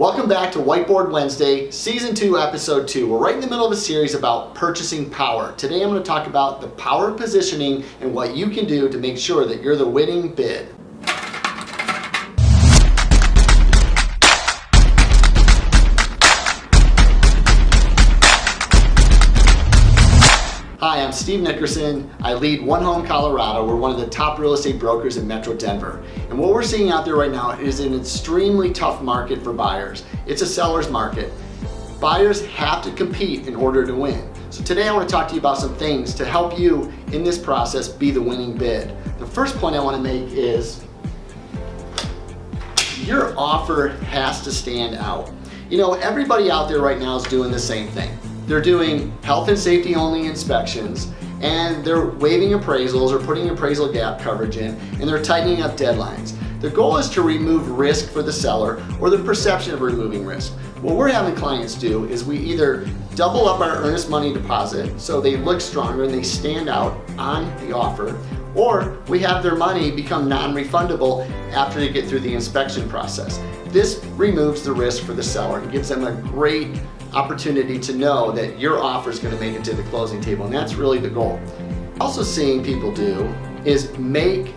Welcome back to WhiteBoard Wednesday, Season 2, Episode 2. We're right in the middle of a series about purchasing power. Today I'm going to talk about the power of positioning and what you can do to make sure that you're the winning bid. Hi, I'm Steve Nickerson. I lead OneHome Colorado. We're one of the top real estate brokers in Metro Denver. And what we're seeing out there right now is an extremely tough market for buyers. It's a seller's market. Buyers have to compete in order to win. So today I want to talk to you about some things to help you in this process be the winning bid. The first point I want to make is your offer has to stand out. You know, everybody out there right now is doing the same thing. They're doing health and safety only inspections, and they're waiving appraisals or putting appraisal gap coverage in, and they're tightening up deadlines. The goal is to remove risk for the seller or the perception of removing risk. What we're having clients do is we either double up our earnest money deposit so they look stronger and they stand out on the offer, or we have their money become non-refundable after they get through the inspection process. This removes the risk for the seller and gives them a great opportunity to know that your offer is going to make it to the closing table, and that's really the goal. Also seeing people do is make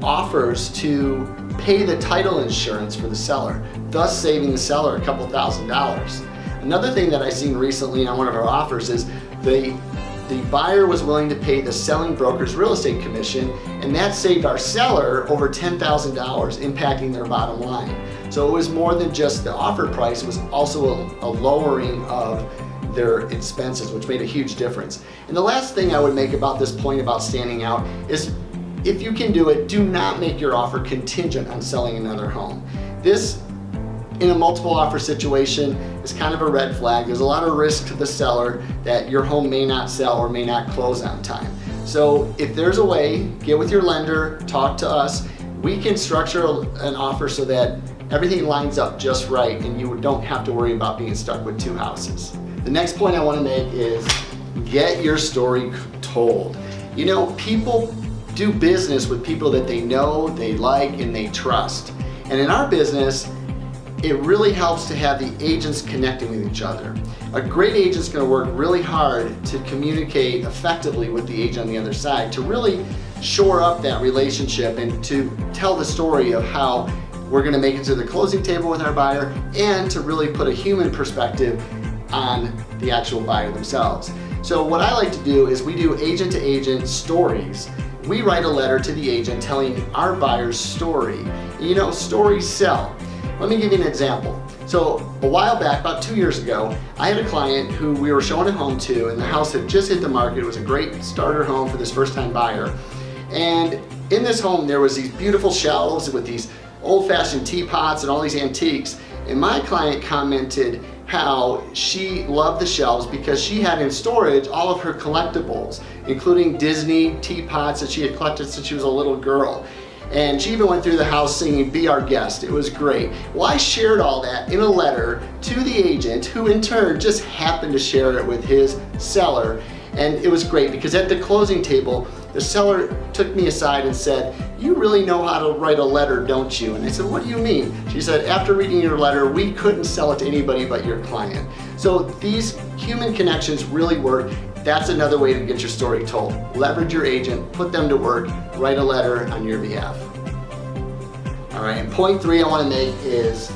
offers to pay the title insurance for the seller, thus saving the seller a couple $1,000s. Another thing that I've seen recently on one of our offers is the buyer was willing to pay the selling broker's real estate commission, and that saved our seller over $10,000, impacting their bottom line. So it was more than just the offer price, it was also a lowering of their expenses, which made a huge difference. And the last thing I would make about this point about standing out is, if you can do it, do not make your offer contingent on selling another home. This, in a multiple offer situation, is kind of a red flag. There's a lot of risk to the seller that your home may not sell or may not close on time. So if there's a way, get with your lender, talk to us. We can structure an offer so that everything lines up just right and you don't have to worry about being stuck with two houses. The next point I want to make is get your story told. You know, people do business with people that they know, they like, and they trust. And in our business, it really helps to have the agents connecting with each other. A great agent's going to work really hard to communicate effectively with the agent on the other side to really shore up that relationship and to tell the story of how we're going to make it to the closing table with our buyer, and to really put a human perspective on the actual buyer themselves. So what I like to do is we do agent to agent stories. We write a letter to the agent telling our buyer's story. You know, stories sell. Let me give you an example. So a while back, about 2 years ago, I had a client who we were showing a home to, and the house had just hit the market. It was a great starter home for this first-time buyer. And in this home, there was these beautiful shelves with these old-fashioned teapots and all these antiques. And my client commented how she loved the shelves because she had in storage all of her collectibles, including Disney teapots that she had collected since she was a little girl. And she even went through the house singing "Be Our Guest." It was great. Well, I shared all that in a letter to the agent, who in turn just happened to share it with his seller. And it was great because at the closing table, the seller took me aside and said, "You really know how to write a letter, don't you?" And I said, "What do you mean?" She said, "After reading your letter, we couldn't sell it to anybody but your client." So these human connections really work. That's another way to get your story told. Leverage your agent, put them to work, write a letter on your behalf. All right, and point 3 I want to make is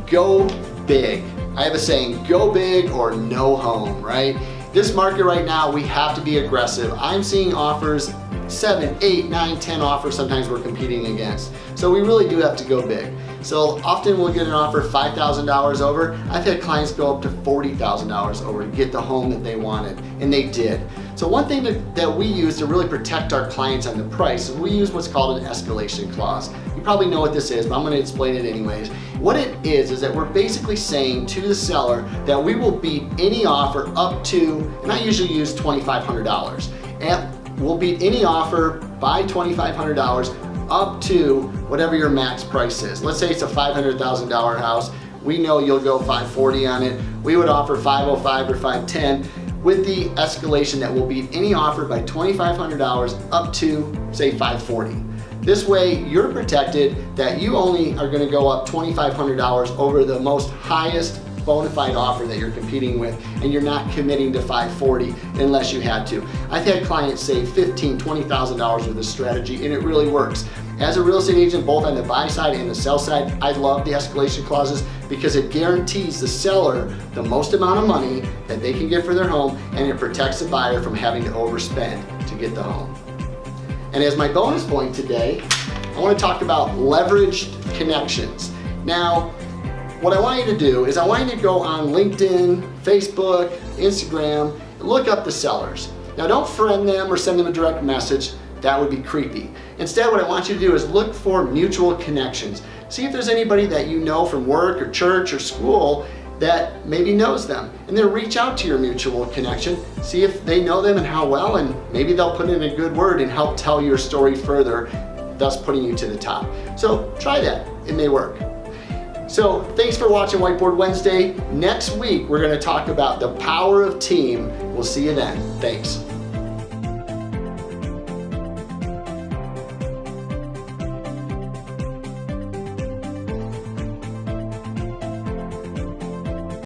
go big. I have a saying, go big or no home, right? This market right now, we have to be aggressive. I'm seeing offers, 7, 8, 9, 10 offers sometimes we're competing against. So we really do have to go big. So often we'll get an offer $5,000 over. I've had clients go up to $40,000 over to get the home that they wanted, and they did. So one thing that we use to really protect our clients on the price is we use what's called an escalation clause. You probably know what this is, but I'm going to explain it anyways. What it is that we're basically saying to the seller that we will beat any offer up to, and I usually use $2,500. And we'll beat any offer by $2,500 up to whatever your max price is. Let's say it's a $500,000 house. We know you'll go $540 on it. We would offer $505 or $510 with the escalation that will beat any offer by $2,500 up to, say, $540. This way you're protected that you only are going to go up $2,500 over the most highest bona fide offer that you're competing with, and you're not committing to $540 unless you had to. I've had clients save $15,000, $20,000 with this strategy, and it really works. As a real estate agent, both on the buy side and the sell side, I love the escalation clauses because it guarantees the seller the most amount of money that they can get for their home, and it protects the buyer from having to overspend to get the home. And as my bonus point today, I want to talk about leveraged connections. Now, what I want you to do is I want you to go on LinkedIn, Facebook, Instagram, and look up the sellers. Now, don't friend them or send them a direct message. That would be creepy. Instead, what I want you to do is look for mutual connections. See if there's anybody that you know from work or church or school that maybe knows them, and then reach out to your mutual connection, see if they know them and how well, and maybe they'll put in a good word and help tell your story further, thus putting you to the top. So try that, it may work. So thanks for watching Whiteboard Wednesday. Next week, we're gonna talk about the power of team. We'll see you then, thanks.